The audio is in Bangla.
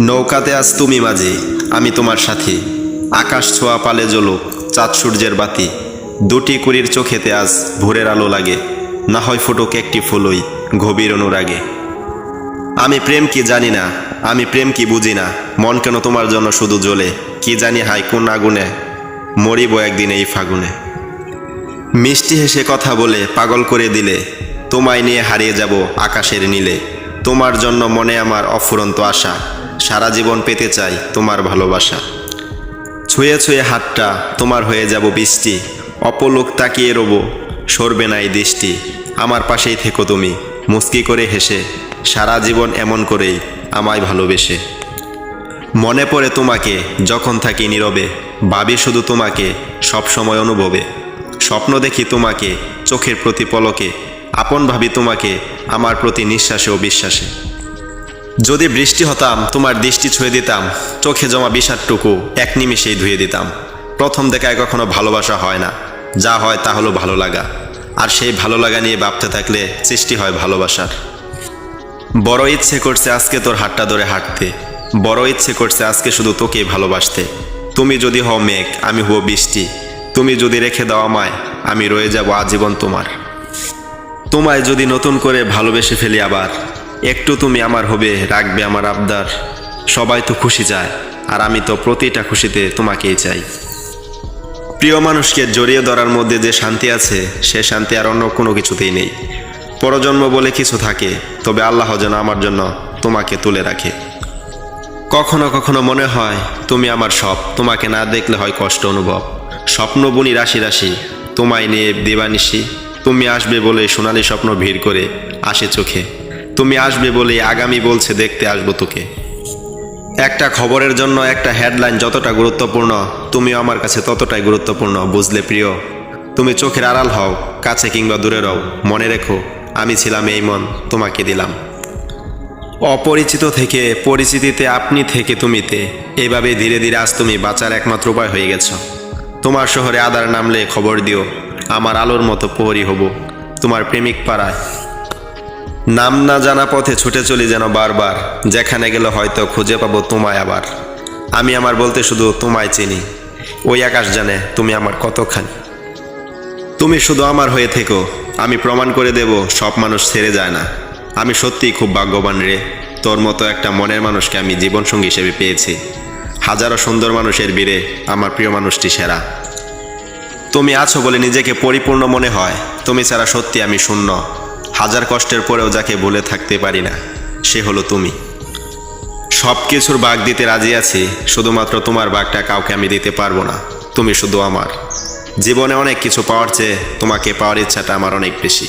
নৌকাতে আজ তুমি মাঝি, আমি তোমার সাথী। আকাশ ছোঁয়া পালে জ্বলুক চাঁদ সূর্যের বাতি। দুটি কুড়ির চোখেতে আজ ভোরের আলো লাগে, না হয় ফুটুক একটি ফুলই গভীর অনুরাগে। আমি প্রেম কি জানি না, আমি প্রেম কি বুঝি না। মন কেন তোমার জন্য শুধু জ্বলে, কি জানি হাই কোন আগুনে মরিব একদিন এই ফাগুনে। মিষ্টি হেসে কথা বলে পাগল করে দিলে, তোমায় নিয়ে হারিয়ে যাব আকাশের নীলে। তোমার জন্য মনে আমার অফুরন্ত আশা, সারা জীবন পেতে চাই তোমার ভালোবাসা। ছুঁয়ে ছুঁয়ে হাতটা তোমার হয়ে যাব বৃষ্টি, অপলোক তাকিয়ে রব সরবে না এই দৃষ্টি। আমার পাশেই থেকো তুমি মুস্কি করে হেসে, সারা জীবন এমন করেই আমায় ভালোবেসে। মনে পড়ে তোমাকে যখন থাকি নীরবে, ভাবি শুধু তোমাকে সব সময় অনুভবে। স্বপ্ন দেখি তোমাকে চোখের প্রতি পলকে, আপন ভাবি তোমাকে আমার প্রতি নিঃশ্বাসে ও বিশ্বাসে। যদি বৃষ্টি হতাম তোমার দৃষ্টি ছুঁয়ে দিতাম, চোখে জমা বিষাদটুকু এক নিমিষেই ধুয়ে দিতাম। প্রথম দেখায় কখনো ভালোবাসা হয় না, যা হয় তা হলো ভালো লাগা। আর সেই ভালো লাগা নিয়ে ভাবতে থাকলে সৃষ্টি হয় ভালোবাসার। বড় ইচ্ছে করছে আজকে তোর হাতটা ধরে হাঁটতে, বড় ইচ্ছে করছে আজকে শুধু তোকেই ভালোবাসতে। তুমি যদি হও মেঘ আমি হব বৃষ্টি, তুমি যদি রেখে দাও আমায় আমি রয়ে যাব আজীবন তোমার। তোমায় যদি নতুন করে ভালোবেসে ফেলি আবার, একটু তুমি আমার হবে রাখবে আমার আবদার। সবাই তো খুশি চায়, আর আমি তো প্রতিটা খুশিতে তোমাকেই চাই। প্রিয় মানুষকে জড়িয়ে ধরার মধ্যে যে শান্তি আছে, সে শান্তি আর অন্য কোনো কিছুতেই নেই। পরজন্ম বলে কিছু থাকে, তবে আল্লাহ যেন আমার জন্য তোমাকে তুলে রাখে। কখনো কখনো মনে হয় তুমি আমার সব, তোমাকে না দেখলে হয় কষ্ট অনুভব। স্বপ্ন বুনি রাশি রাশি তোমায় নিয়ে দিবানিশি, তুমি আসবে বলে সোনালি স্বপ্ন ভিড় করে আসে চোখে। তুমি আসবে বলে আগামী বলছে দেখতে আসবো তোকে। একটা খবরের জন্য একটা হেডলাইন যতটা গুরুত্বপূর্ণ, তুমিও আমার কাছে ততটাই গুরুত্বপূর্ণ, বুঝলে প্রিয়। তুমি চোখের আড়াল হও, কাছে কিংবা দূরে রও, মনে রেখো আমি ছিলাম এই মন তোমাকে দিলাম। অপরিচিত থেকে পরিচিতিতে, আপনি থেকে তুমিতে, এইভাবে ধীরে ধীরে আজ তুমি বাঁচার একমাত্র উপায় হয়ে গেছো। তোমার শহরে আধার নামলে খবর দিও, আমার আলোর মতো প্রহরী হব তোমার প্রেমিক পাড়ায়। নাম না জানা পথে ছুটে চলি যেন বারবার, যেখানে গেলে হয়তো খুঁজে পাবো তোমায় আবার। আমি আমার বলতে শুধু তোমায় চিনি, ওই আকাশ জানে তুমি আমার কতখানি। তুমি শুধু আমার হয়ে থেকো, আমি প্রমাণ করে দেব সব মানুষ ছেড়ে যায় না। আমি সত্যিই খুব ভাগ্যবান রে, তোর মতো একটা মনের মানুষকে আমি জীবনসঙ্গী হিসেবে পেয়েছি। হাজারো সুন্দর মানুষের ভিড়ে আমার প্রিয় মানুষটি সেরা। তুমি আছো বলে নিজেকে পরিপূর্ণ মনে হয়, তুমি ছাড়া সত্যি আমি শূন্য। হাজার কষ্টের পরেও যাকে ভুলে থাকতে পারি না, সে হলো তুমি। সব কিছুর ভাগ দিতে রাজি আছি, শুধুমাত্র তোমার ভাগটা কাউকে আমি দিতে পারবো না। তুমি শুধু আমার। জীবনে অনেক কিছু পাওয়ার চেয়ে তোমাকে পাওয়ার ইচ্ছাটা আমার অনেক বেশি।